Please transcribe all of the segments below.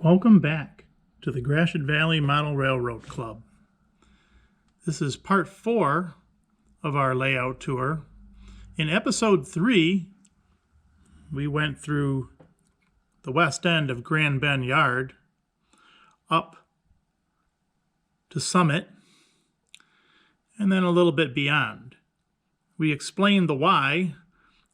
Welcome back to the Gratiot Valley Model Railroad Club. This is part 4 of our layout tour. In episode 3, we went through the west end of Grand Bend Yard up to Summit and then a little bit beyond. We explained the Y.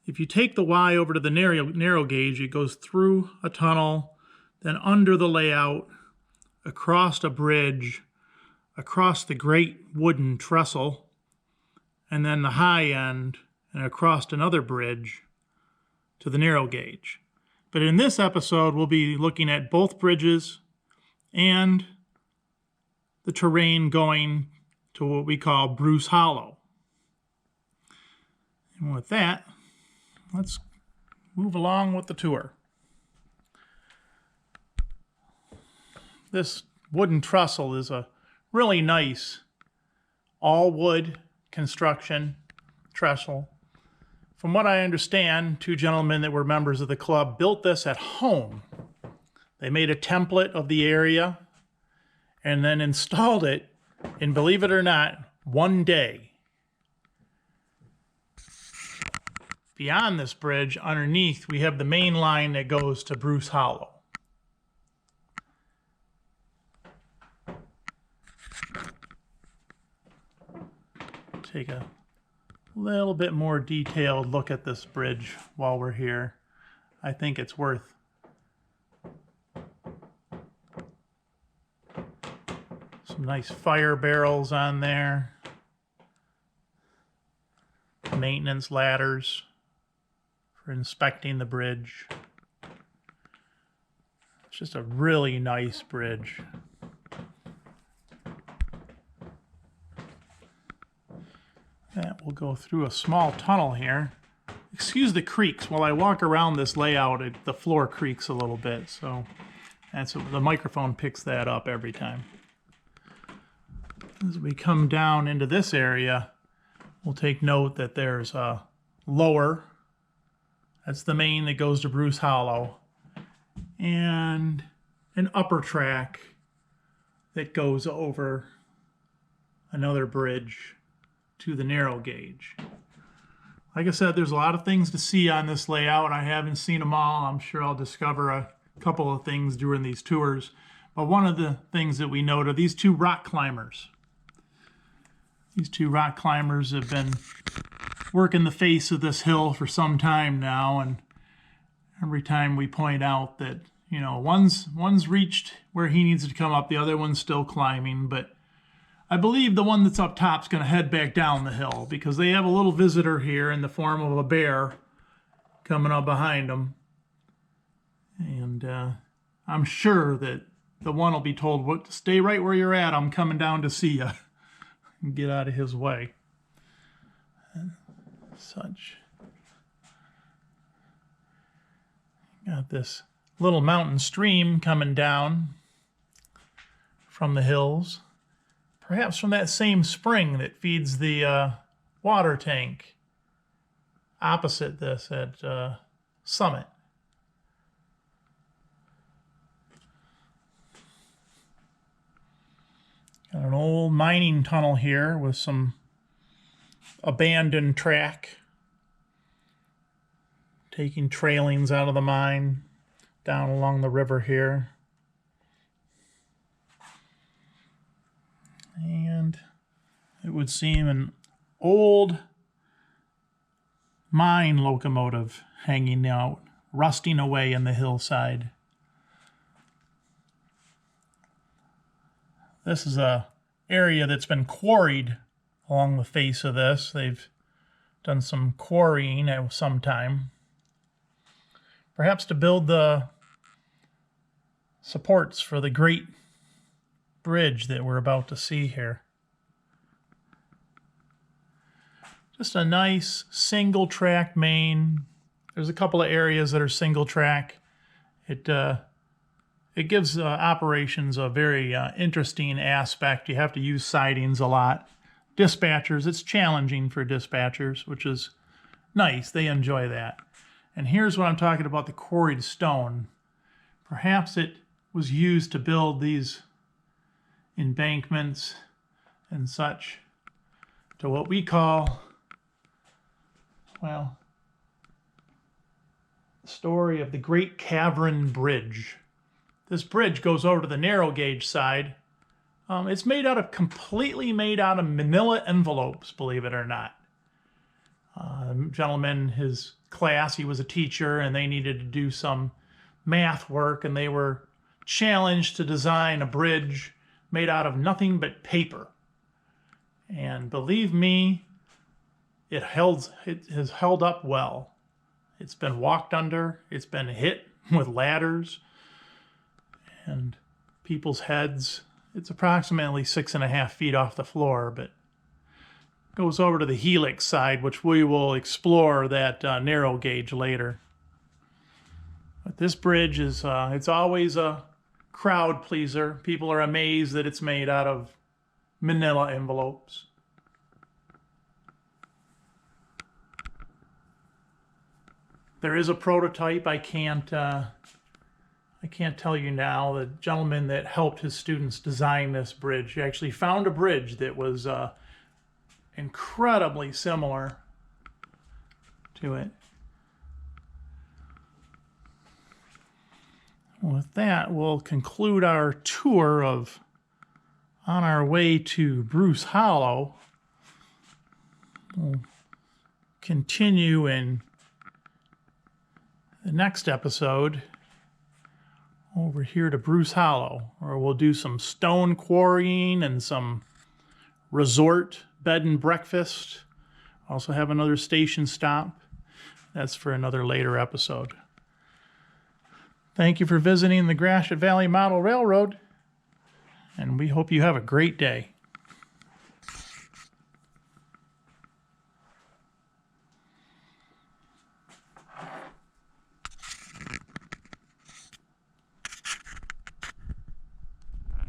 If you take the Y over to the narrow gauge, it goes through a tunnel, then under the layout, across a bridge, across the great wooden trestle, and then the high end, and across another bridge to the narrow gauge. But in this episode, we'll be looking at both bridges and the terrain going to what we call Bruce Hollow. And with that, let's move along with the tour. This wooden trestle is a really nice all-wood construction trestle. From what I understand, two gentlemen that were members of the club built this at home. They made a template of the area and then installed it in, believe it or not, one day. Beyond this bridge, underneath, we have the main line that goes to Bruce Hollow. Take a little bit more detailed look at this bridge while we're here. I think it's worth some nice fire barrels on there, maintenance ladders for inspecting the bridge. It's just a really nice bridge. That will go through a small tunnel here. Excuse the creaks. While I walk around this layout, the floor creaks a little bit, so the microphone picks that up every time. As we come down into this area, we'll take note that there's a lower. That's the main that goes to Bruce Hollow, and an upper track that goes over another bridge to the narrow gauge. Like I said, there's a lot of things to see on this layout. I haven't seen them all. I'm sure I'll discover a couple of things during these tours. But one of the things that we note are these two rock climbers. These two rock climbers have been working the face of this hill for some time now, and every time we point out that, you know, one's reached where he needs to come up, the other one's still climbing, but I believe the one that's up top is going to head back down the hill because they have a little visitor here in the form of a bear coming up behind them. And I'm sure that the one will be told, stay right where you're at, I'm coming down to see you. And get out of his way. And such. Got this little mountain stream coming down from the hills. Perhaps from that same spring that feeds the water tank opposite this at Summit. Got an old mining tunnel here with some abandoned track, taking trailings out of the mine down along the river here. And it would seem an old mine locomotive hanging out, rusting away in the hillside. This is a area that's been quarried along the face of this. They've done some quarrying at some time, perhaps to build the supports for the great bridge that we're about to see here. Just a nice single track main. There's a couple of areas that are single track. It gives operations a very interesting aspect. You have to use sidings a lot. Dispatchers, it's challenging for dispatchers, which is nice. They enjoy that. And here's what I'm talking about, the quarried stone. Perhaps it was used to build these embankments and such to what we call, well, the story of the Great Cavern Bridge. This bridge goes over to the narrow gauge side. It's completely made out of manila envelopes, believe it or not. Gentleman, his class, he was a teacher, and they needed to do some math work, and they were challenged to design a bridge made out of nothing but paper. And believe me, it has held up well. It's been walked under, it's been hit with ladders and people's heads. It's approximately 6.5 feet off the floor, but goes over to the helix side, which we will explore that narrow gauge later. But this bridge is, it's always a crowd pleaser. People are amazed that it's made out of manila envelopes. There is a prototype. I can't tell you now. The gentleman that helped his students design this bridge actually found a bridge that was incredibly similar to it. With that, we'll conclude our tour of on our way to Bruce Hollow. We'll continue in the next episode over here to Bruce Hollow, where we'll do some stone quarrying and some resort bed and breakfast. Also have another station stop. That's for another later episode. Thank you for visiting the Gratiot Valley Model Railroad, and we hope you have a great day.